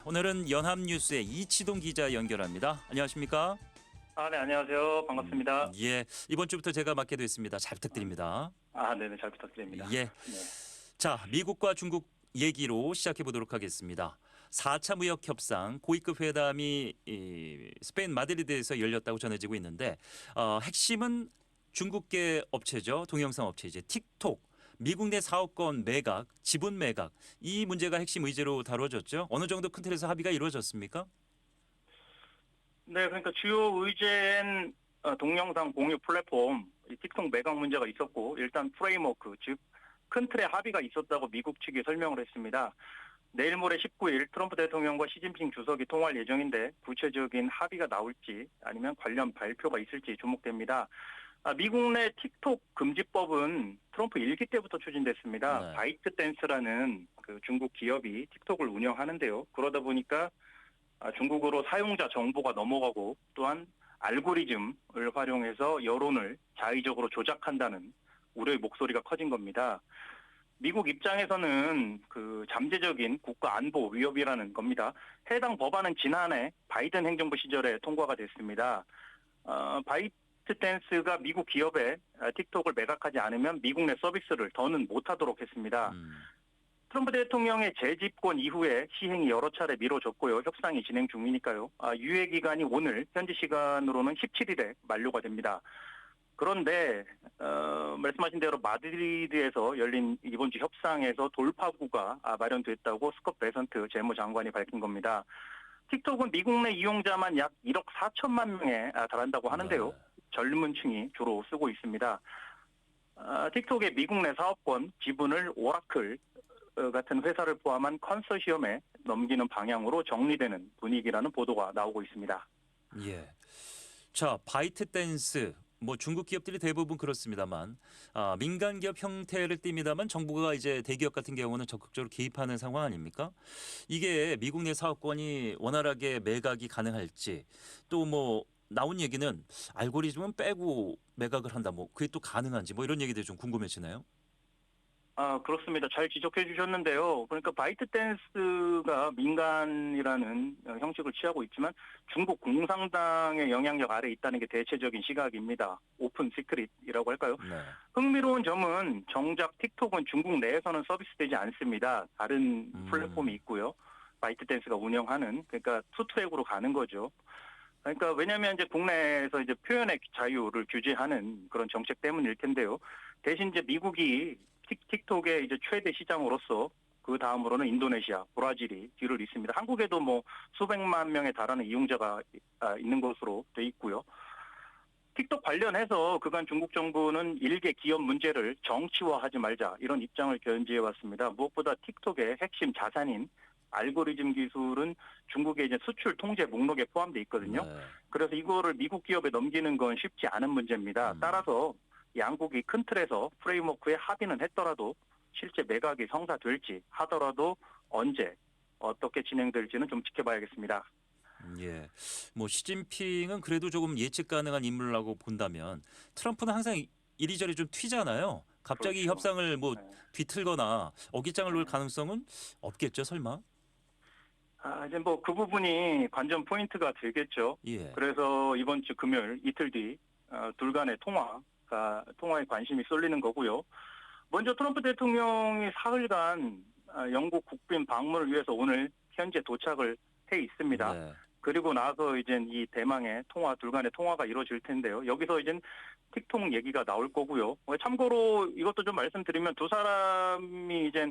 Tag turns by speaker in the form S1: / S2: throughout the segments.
S1: 오늘은 연합뉴스의 이치동 기자 연결합니다. 안녕하십니까?
S2: 네, 안녕하세요. 반갑습니다.
S1: 예, 이번 주부터 제가 맡게 됐습니다. 잘 부탁드립니다.
S2: 네네, 잘 부탁드립니다.
S1: 예.
S2: 네.
S1: 자, 미국과 중국 얘기로 시작해 보도록 하겠습니다. 4차 무역 협상 고위급 회담이 스페인 마드리드에서 열렸다고 전해지고 있는데 핵심은 중국계 업체죠. 동영상 업체 이제 틱톡. 미국 내 사업권 매각, 지분 매각 이 문제가 핵심 의제로 다뤄졌죠. 어느 정도 큰 틀에서 합의가 이루어졌습니까?
S2: 네, 그러니까 주요 의제는 동영상 공유 플랫폼 이 틱톡 매각 문제가 있었고, 일단 프레임워크, 즉 큰 틀의 합의가 있었다고 미국 측이 설명을 했습니다. 내일 모레 19일 트럼프 대통령과 시진핑 주석이 통화할 예정인데 구체적인 합의가 나올지 아니면 관련 발표가 있을지 주목됩니다. 미국 내 틱톡 금지법은 트럼프 일기 때부터 추진됐습니다.
S1: 네.
S2: 바이트 댄스라는 그 중국 기업이 틱톡을 운영하는데요. 그러다 보니까 중국으로 사용자 정보가 넘어가고 또한 알고리즘을 활용해서 여론을 자의적으로 조작한다는 우려의 목소리가 커진 겁니다. 미국 입장에서는 그 잠재적인 국가 안보 위협이라는 겁니다. 해당 법안은 지난해 바이든 행정부 시절에 통과가 됐습니다. 바이트 댄스가 미국 기업에 틱톡을 매각하지 않으면 미국 내 서비스를 더는 못하도록 했습니다. 트럼프 대통령의 재집권 이후에 시행이 여러 차례 미뤄졌고요. 협상이 진행 중이니까요. 유예 기간이 오늘 현지 시간으로는 17일에 만료가 됩니다. 그런데 말씀하신 대로 마드리드에서 열린 이번 주 협상에서 돌파구가 마련됐다고 스콧 베선트 재무장관이 밝힌 겁니다. 틱톡은 미국 내 이용자만 약 1억 4천만 명에 달한다고 하는데요.
S1: 네.
S2: 젊은 층이 주로 쓰고 있습니다. 틱톡의 미국 내 사업권 지분을 오라클 같은 회사를 포함한 컨소시엄에 넘기는 방향으로 정리되는 분위기라는 보도가 나오고 있습니다.
S1: 예. 자, 바이트 댄스 뭐 중국 기업들이 대부분 그렇습니다만 민간 기업 형태를 띱니다만 정부가 이제 대기업 같은 경우는 적극적으로 개입하는 상황 아닙니까? 이게 미국 내 사업권이 원활하게 매각이 가능할지 또 뭐 나온 얘기는 알고리즘은 빼고 매각을 한다 뭐 그게 또 가능한지 뭐 이런 얘기들이 좀 궁금해지나요?
S2: 그렇습니다. 잘 지적해 주셨는데요. 그러니까 바이트 댄스가 민간이라는 형식을 취하고 있지만 중국 공산당의 영향력 아래 있다는 게 대체적인 시각입니다. 오픈 시크릿이라고 할까요?
S1: 네.
S2: 흥미로운 점은 정작 틱톡은 중국 내에서는 서비스되지 않습니다. 다른 플랫폼이 있고요. 바이트 댄스가 운영하는, 그러니까 투트랙으로 가는 거죠. 그러니까 왜냐하면 이제 국내에서 이제 표현의 자유를 규제하는 그런 정책 때문일 텐데요. 대신 이제 미국이 틱톡의 이제 최대 시장으로서 그 다음으로는 인도네시아, 브라질이 뒤를 잇습니다. 한국에도 뭐 수백만 명에 달하는 이용자가 있는 것으로 돼 있고요. 틱톡 관련해서 그간 중국 정부는 일개 기업 문제를 정치화하지 말자 이런 입장을 견지해 왔습니다. 무엇보다 틱톡의 핵심 자산인 알고리즘 기술은 중국의 이제 수출 통제 목록에 포함되어 있거든요.
S1: 네.
S2: 그래서 이거를 미국 기업에 넘기는 건 쉽지 않은 문제입니다. 따라서 양국이 큰 틀에서 프레임워크에 합의는 했더라도 실제 매각이 성사될지 하더라도 언제 어떻게 진행될지는 좀 지켜봐야겠습니다.
S1: 예. 뭐 시진핑은 그래도 조금 예측 가능한 인물이라고 본다면 트럼프는 항상 이리저리 좀 튀잖아요. 갑자기
S2: 그렇죠.
S1: 협상을 뭐
S2: 네.
S1: 뒤틀거나 어깃장을 놓을 가능성은 없겠죠, 설마?
S2: 이제 뭐 그 부분이 관전 포인트가 되겠죠.
S1: 예.
S2: 그래서 이번 주 금요일 이틀 뒤 둘 간의 통화에 관심이 쏠리는 거고요. 먼저 트럼프 대통령이 사흘간 영국 국빈 방문을 위해서 오늘 현재 도착을 해 있습니다.
S1: 네.
S2: 그리고 나서 이제 이 대망의 둘 간의 통화가 이루어질 텐데요. 여기서 이제 틱톡 얘기가 나올 거고요. 참고로 이것도 좀 말씀드리면 두 사람이 이제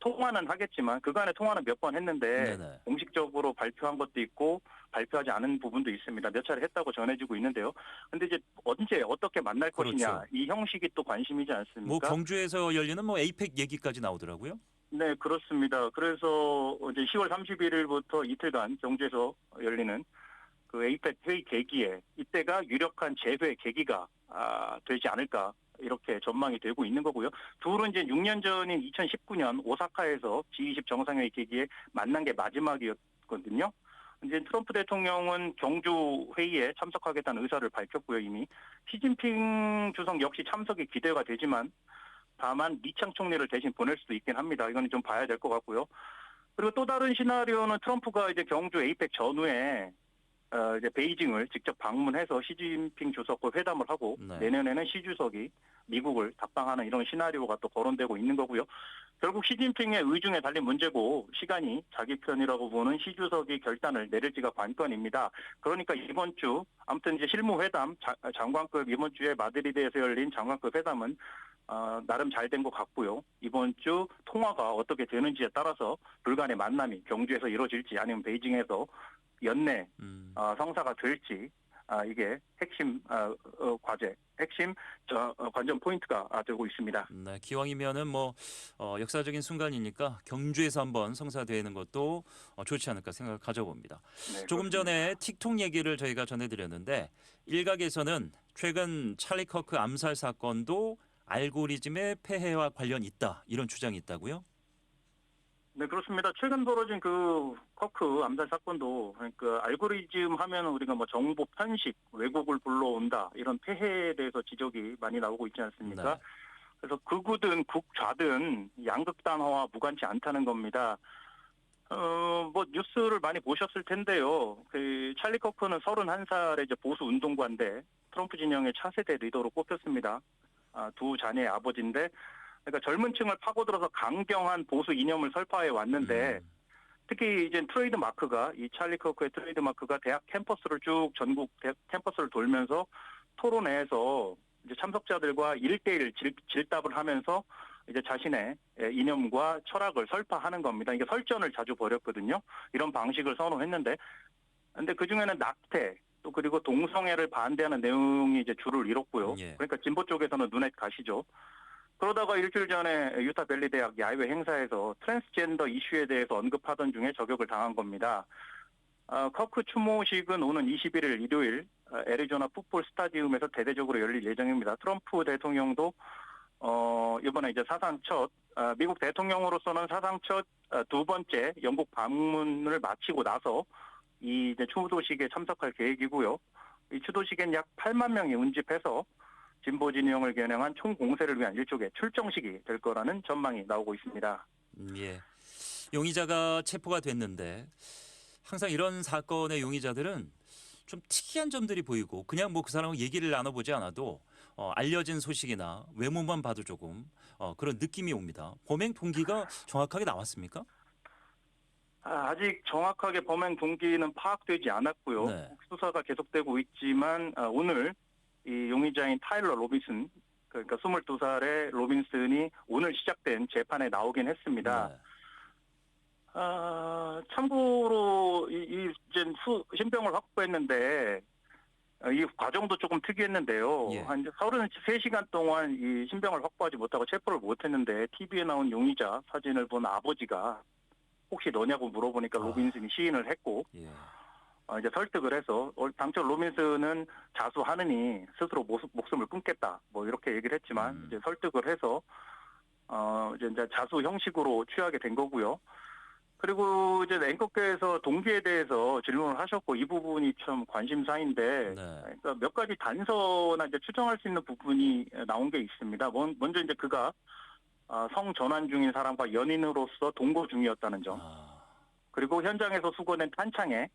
S2: 통화는 하겠지만 그간의 통화는 몇 번 했는데
S1: 네네.
S2: 공식적으로 발표한 것도 있고 발표하지 않은 부분도 있습니다. 몇 차례 했다고 전해지고 있는데요. 근데 이제 언제 어떻게 만날 것이냐
S1: 그렇죠.
S2: 이 형식이 또 관심이지
S1: 뭐
S2: 않습니까?
S1: 경주에서 열리는 뭐 에이펙 얘기까지 나오더라고요.
S2: 네, 그렇습니다. 그래서 이제 10월 31일부터 이틀간 경주에서 열리는 그 에이펙 회의 계기에 이때가 유력한 재회 계기가 되지 않을까 이렇게 전망이 되고 있는 거고요. 둘은 이제 6년 전인 2019년 오사카에서 G20 정상회의 계기에 만난 게 마지막이었거든요. 이제 트럼프 대통령은 경주 회의에 참석하겠다는 의사를 밝혔고요, 이미. 시진핑 주석 역시 참석이 기대가 되지만 다만 리창 총리를 대신 보낼 수도 있긴 합니다. 이거는 좀 봐야 될 것 같고요. 그리고 또 다른 시나리오는 트럼프가 이제 경주 에이펙 전후에 이제 베이징을 직접 방문해서 시진핑 주석과 회담을 하고
S1: 네.
S2: 내년에는 시 주석이 미국을 답방하는 이런 시나리오가 또 거론되고 있는 거고요. 결국 시진핑의 의중에 달린 문제고 시간이 자기 편이라고 보는 시 주석이 결단을 내릴지가 관건입니다. 그러니까 이번 주 아무튼 이제 실무회담 장관급 이번 주에 마드리드에서 열린 장관급 회담은 나름 잘 된 것 같고요. 이번 주 통화가 어떻게 되는지에 따라서 불간의 만남이 경주에서 이루어질지 아니면 베이징에서 연내 성사가 될지 이게 핵심 과제, 핵심 관전 포인트가 되고 있습니다.
S1: 네, 기왕이면은 뭐 역사적인 순간이니까 경주에서 한번 성사되는 것도 좋지 않을까 생각을 가져봅니다.
S2: 네,
S1: 조금
S2: 그렇습니다.
S1: 전에 틱톡 얘기를 저희가 전해드렸는데 일각에서는 최근 찰리 커크 암살 사건도 알고리즘의 폐해와 관련 있다 이런 주장이 있다고요?
S2: 네, 그렇습니다. 최근 벌어진 그 커크 암살 사건도 그러니까 알고리즘 하면 우리가 뭐 정보 편식, 왜곡을 불러온다 이런 폐해에 대해서 지적이 많이 나오고 있지 않습니까?
S1: 네.
S2: 그래서 극우든 극좌든 양극 단어와 무관치 않다는 겁니다. 뭐 뉴스를 많이 보셨을 텐데요. 그 찰리 커크는 31살의 이제 보수 운동가인데 트럼프 진영의 차세대 리더로 꼽혔습니다. 두 자녀의 아버지인데 그러니까 젊은 층을 파고들어서 강경한 보수 이념을 설파해 왔는데 특히 이제 트레이드 마크가 이 찰리 커크의 트레이드 마크가 대학 캠퍼스를 쭉 전국 캠퍼스를 돌면서 토론회에서 이제 참석자들과 1대1 질답을 하면서 이제 자신의 이념과 철학을 설파하는 겁니다. 이게 설전을 자주 벌였거든요. 이런 방식을 선호했는데, 근데 그 중에는 낙태 또 그리고 동성애를 반대하는 내용이 이제 줄을 이뤘고요.
S1: 예.
S2: 그러니까 진보 쪽에서는 눈에 가시죠. 그러다가 일주일 전에 유타밸리 대학 야외 행사에서 트랜스젠더 이슈에 대해서 언급하던 중에 저격을 당한 겁니다. 커크 추모식은 오는 21일 일요일 애리조나 풋볼 스타디움에서 대대적으로 열릴 예정입니다. 트럼프 대통령도 이번에 이제 사상 첫 미국 대통령으로서는 사상 첫 두 번째 영국 방문을 마치고 나서 이 이제 추도식에 참석할 계획이고요. 이 추도식엔 약 8만 명이 운집해서 진보 진영을 겨냥한 총공세를 위한 일종의 출정식이 될 거라는 전망이 나오고 있습니다.
S1: 예. 용의자가 체포가 됐는데 항상 이런 사건의 용의자들은 좀 특이한 점들이 보이고 그냥 뭐 그 사람하고 얘기를 나눠보지 않아도 알려진 소식이나 외모만 봐도 조금 그런 느낌이 옵니다. 범행 동기가 정확하게 나왔습니까?
S2: 아직 정확하게 범행 동기는 파악되지 않았고요.
S1: 네.
S2: 수사가 계속되고 있지만 오늘 이 용의자인 타일러 로빈슨 그러니까 22살의 로빈슨이 오늘 시작된 재판에 나오긴 했습니다.
S1: 네.
S2: 참고로 이제 신병을 확보했는데 이 과정도 조금 특이했는데요.
S1: 예.
S2: 한 33시간 동안 이 신병을 확보하지 못하고 체포를 못했는데 TV에 나온 용의자 사진을 본 아버지가 혹시 너냐고 물어보니까 로빈슨이 시인을 했고
S1: 예.
S2: 이제 설득을 해서 당초 로빈슨은 자수하느니 스스로 목숨을 끊겠다 뭐 이렇게 얘기를 했지만 이제 설득을 해서 이제 자수 형식으로 취하게 된 거고요. 그리고 이제 앵커께서 동기에 대해서 질문을 하셨고 이 부분이 참 관심사인데
S1: 네.
S2: 그러니까 몇 가지 단서나 이제 추정할 수 있는 부분이 나온 게 있습니다. 먼저 이제 그가 성 전환 중인 사람과 연인으로서 동거 중이었다는 점. 그리고 현장에서 수거된 탄창에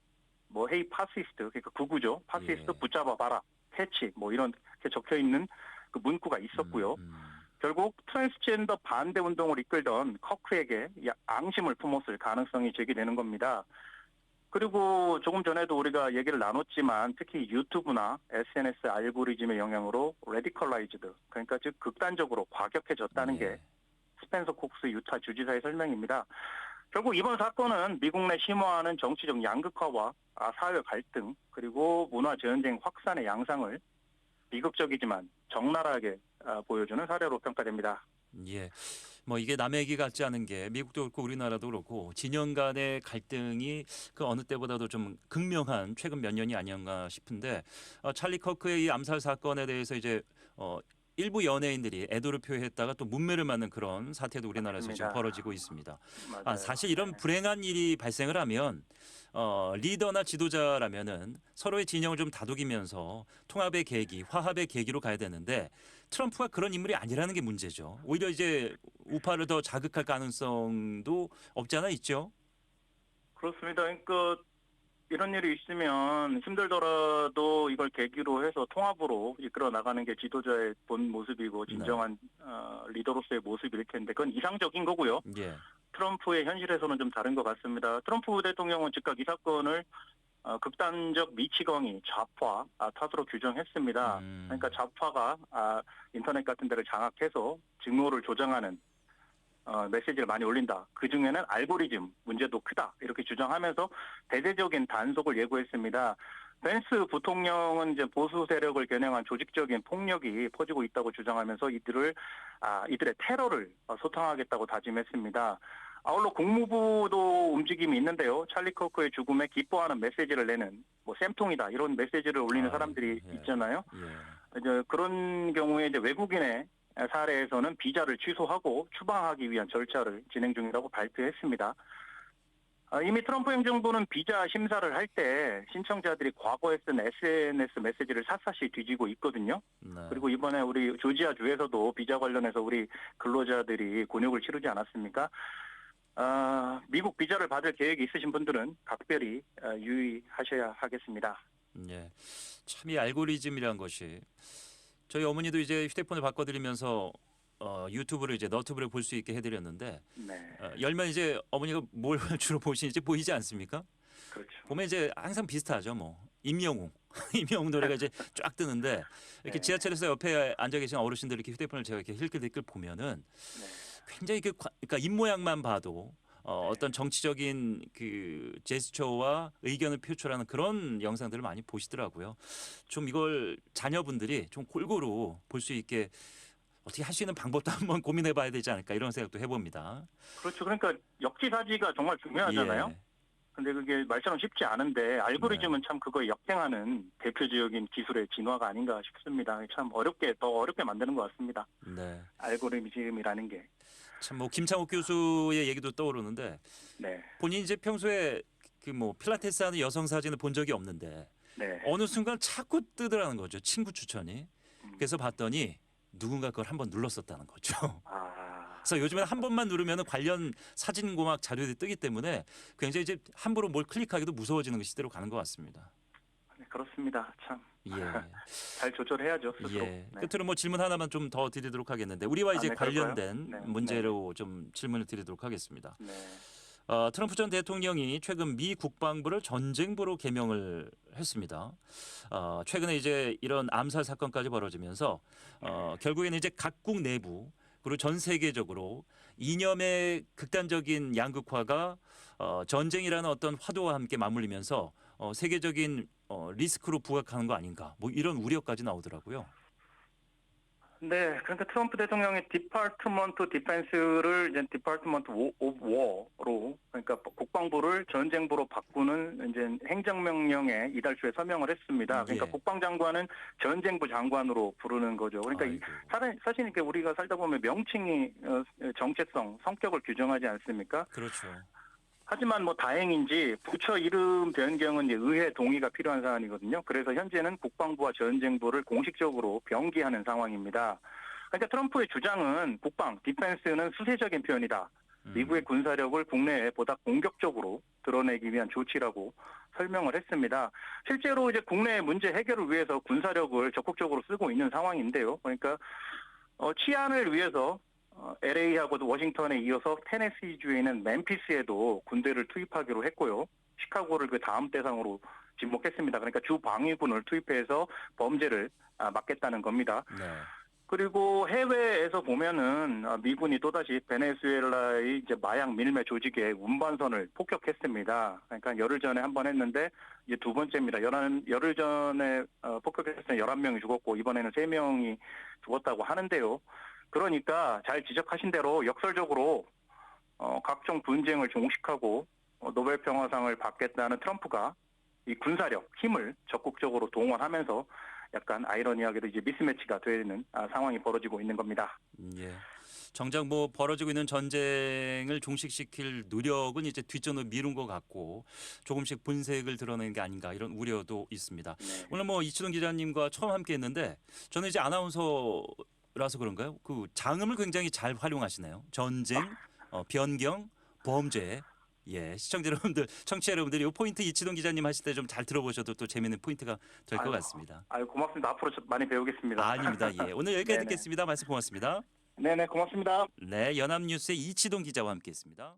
S2: 뭐 헤이 파시스트 그러니까 극우죠. 파시스트
S1: 예.
S2: 붙잡아봐라. 캐치 뭐 이런 게 적혀 있는 그 문구가 있었고요. 결국 트랜스젠더 반대 운동을 이끌던 커크에게 앙심을 품었을 가능성이 제기되는 겁니다. 그리고 조금 전에도 우리가 얘기를 나눴지만 특히 유튜브나 SNS 알고리즘의 영향으로 레디컬라이즈드 그러니까 즉 극단적으로 과격해졌다는 게 스펜서 콕스 유타 주지사의 설명입니다. 결국 이번 사건은 미국 내 심화하는 정치적 양극화와 사회 갈등 그리고 문화 재현쟁 확산의 양상을 비극적이지만 적나라하게 보여주는 사례로 평가됩니다.
S1: 예. 뭐 이게 남의 얘기 같지 않은 게 미국도 그렇고 우리나라도 그렇고 진영 간의 갈등이 그 어느 때보다도 좀 극명한 최근 몇 년이 아니었나 싶은데 찰리 커크의 이 암살 사건에 대해서 이제 일부 연예인들이 애도를 표했다가 또 문매를 맞는 그런 사태도 우리나라에서 지금
S2: 맞습니다.
S1: 벌어지고 있습니다.
S2: 맞아요.
S1: 사실 이런
S2: 네.
S1: 불행한 일이 발생을 하면 리더나 지도자라면은 서로의 진영을 좀 다독이면서 통합의 계기, 화합의 계기로 가야 되는데 트럼프가 그런 인물이 아니라는 게 문제죠. 오히려 이제 우파를 더 자극할 가능성도 없지 않아 있죠.
S2: 그렇습니다. 그러니까 이런 일이 있으면 힘들더라도 이걸 계기로 해서 통합으로 이끌어 나가는 게 지도자의 본 모습이고
S1: 네.
S2: 진정한 리더로서의 모습일 텐데 그건 이상적인 거고요.
S1: 예.
S2: 트럼프의 현실에서는 좀 다른 것 같습니다. 트럼프 대통령은 즉각 이 사건을 극단적 미치광이 좌파 탓으로 규정했습니다. 그러니까 좌파가 인터넷 같은 데를 장악해서 증오를 조장하는 메시지를 많이 올린다. 그중에는 알고리즘 문제도 크다. 이렇게 주장하면서 대대적인 단속을 예고했습니다. 펜스 부통령은 이제 보수 세력을 겨냥한 조직적인 폭력이 퍼지고 있다고 주장하면서 이들의 테러를 소탕하겠다고 다짐했습니다. 아울러 국무부도 움직임이 있는데요. 찰리 커크의 죽음에 기뻐하는 메시지를 내는 뭐 쌤통이다 이런 메시지를 올리는 사람들이
S1: 예.
S2: 있잖아요.
S1: 예.
S2: 이제 그런 경우에 이제 외국인의 사례에서는 비자를 취소하고 추방하기 위한 절차를 진행 중이라고 발표했습니다. 이미 트럼프 행정부는 비자 심사를 할 때 신청자들이 과거에 쓴 SNS 메시지를 샅샅이 뒤지고 있거든요.
S1: 네.
S2: 그리고 이번에 우리 조지아주에서도 비자 관련해서 우리 근로자들이 곤욕을 치르지 않았습니까? 미국 비자를 받을 계획이 있으신 분들은 각별히 유의하셔야 하겠습니다.
S1: 예. 참 이 알고리즘이란 것이 저희 어머니도 이제 휴대폰을 바꿔드리면서 유튜브를 이제 너튜브를 볼 수 있게 해드렸는데
S2: 네,
S1: 열면 이제 어머니가 뭘 주로 보시는지 보이지 않습니까?
S2: 그렇죠.
S1: 보면 이제 항상 비슷하죠. 뭐 임영웅, 임영웅 노래가 이제 쫙 뜨는데 이렇게
S2: 네.
S1: 지하철에서 옆에 앉아 계신 어르신들 이렇게 휴대폰을 제가 이렇게 힐끌힐끌 보면은
S2: 네.
S1: 굉장히 그러니까 입 모양만 봐도 어떤 정치적인 그 제스처와 의견을 표출하는 그런 영상들을 많이 보시더라고요. 좀 이걸 자녀분들이 좀 골고루 볼 수 있게 어떻게 할 수 있는 방법도 한번 고민해봐야 되지 않을까 이런 생각도 해봅니다.
S2: 그렇죠. 그러니까 역지사지가 정말 중요하잖아요.
S1: 예.
S2: 근데 그게 말처럼 쉽지 않은데 알고리즘은 참 그거에 역행하는 대표적인 기술의 진화가 아닌가 싶습니다. 참 더 어렵게 만드는 것 같습니다.
S1: 네.
S2: 알고리즘이라는 게.
S1: 참 뭐 김창욱 교수의 얘기도 떠오르는데
S2: 네.
S1: 본인이 이제 평소에 그 뭐 필라테스 하는 여성 사진을 본 적이 없는데
S2: 네.
S1: 어느 순간 자꾸 뜨더라는 거죠. 친구 추천이. 그래서 봤더니 누군가 그걸 한번 눌렀었다는 거죠. 그래서 요즘에는 한 번만 누르면 관련 사진 고막 자료들이 뜨기 때문에 굉장히 이제 함부로 뭘 클릭하기도 무서워지는 그 시대로 가는 것 같습니다.
S2: 네, 그렇습니다. 참.
S1: 예.
S2: 잘 조절해야죠, 스스로.
S1: 예.
S2: 네.
S1: 끝으로 뭐 질문 하나만 좀 더 드리도록 하겠는데 우리와 이제
S2: 네, 그럴까요?
S1: 관련된
S2: 네.
S1: 문제로 좀 질문을 드리도록 하겠습니다.
S2: 네.
S1: 트럼프 전 대통령이 최근 미 국방부를 전쟁부로 개명을 했습니다. 최근에 이제 이런 암살 사건까지 벌어지면서 결국에는 이제 각국 내부 그리고 전 세계적으로 이념의 극단적인 양극화가 전쟁이라는 어떤 화두와 함께 맞물리면서 세계적인 리스크로 부각하는 거 아닌가 뭐 이런 우려까지 나오더라고요.
S2: 네, 그러니까 트럼프 대통령의 디파트먼트 디펜스를 이제 디파트먼트 오브 워로 그러니까 국방부를 전쟁부로 바꾸는 이제 행정명령에 이달 초에 서명을 했습니다. 그러니까
S1: 예.
S2: 국방장관은 전쟁부 장관으로 부르는 거죠. 그러니까 사실 이렇게 우리가 살다 보면 명칭이 정체성, 성격을 규정하지 않습니까?
S1: 그렇죠.
S2: 하지만 뭐 다행인지 부처 이름 변경은 이제 의회 동의가 필요한 사안이거든요. 그래서 현재는 국방부와 전쟁부를 공식적으로 병기하는 상황입니다. 그러니까 트럼프의 주장은 국방, 디펜스는 수세적인 표현이다. 미국의 군사력을 국내에 보다 공격적으로 드러내기 위한 조치라고 설명을 했습니다. 실제로 이제 국내 문제 해결을 위해서 군사력을 적극적으로 쓰고 있는 상황인데요. 그러니까 치안을 위해서 LA하고도 워싱턴에 이어서 테네시주에 있는 멤피스에도 군대를 투입하기로 했고요. 시카고를 그 다음 대상으로 지목했습니다. 그러니까 주 방위군을 투입해서 범죄를 막겠다는 겁니다.
S1: 네.
S2: 그리고 해외에서 보면은 미군이 또다시 베네수엘라의 이제 마약 밀매 조직의 운반선을 폭격했습니다. 그러니까 열흘 전에 한 번 했는데 이제 두 번째입니다. 열흘 전에 폭격했을 때 11명이 죽었고 이번에는 3명이 죽었다고 하는데요. 그러니까 잘 지적하신 대로 역설적으로 각종 분쟁을 종식하고 노벨 평화상을 받겠다는 트럼프가 이 군사력, 힘을 적극적으로 동원하면서 약간 아이러니하게도 이제 미스매치가 되는 상황이 벌어지고 있는 겁니다.
S1: 예. 정작 뭐 벌어지고 있는 전쟁을 종식시킬 노력은 이제 뒷전으로 미룬 것 같고 조금씩 분색을 드러내는 게 아닌가 이런 우려도 있습니다.
S2: 네.
S1: 오늘 뭐 이치동 기자님과 처음 함께했는데 저는 이제 아나운서라서 그런가요? 그 장음을 굉장히 잘 활용하시네요. 전쟁, 변경, 범죄 예, 시청자 여러분들, 청취자 여러분들이 이 포인트 이치동 기자님 하실 때 좀 잘 들어보셔도 또 재미있는 포인트가 될 것
S2: 아유,
S1: 같습니다.
S2: 아유, 고맙습니다. 앞으로 많이 배우겠습니다.
S1: 아닙니다. 예, 오늘 여기까지
S2: 네네.
S1: 듣겠습니다. 말씀 고맙습니다.
S2: 네네, 고맙습니다.
S1: 네, 연합뉴스의 이치동 기자와 함께했습니다.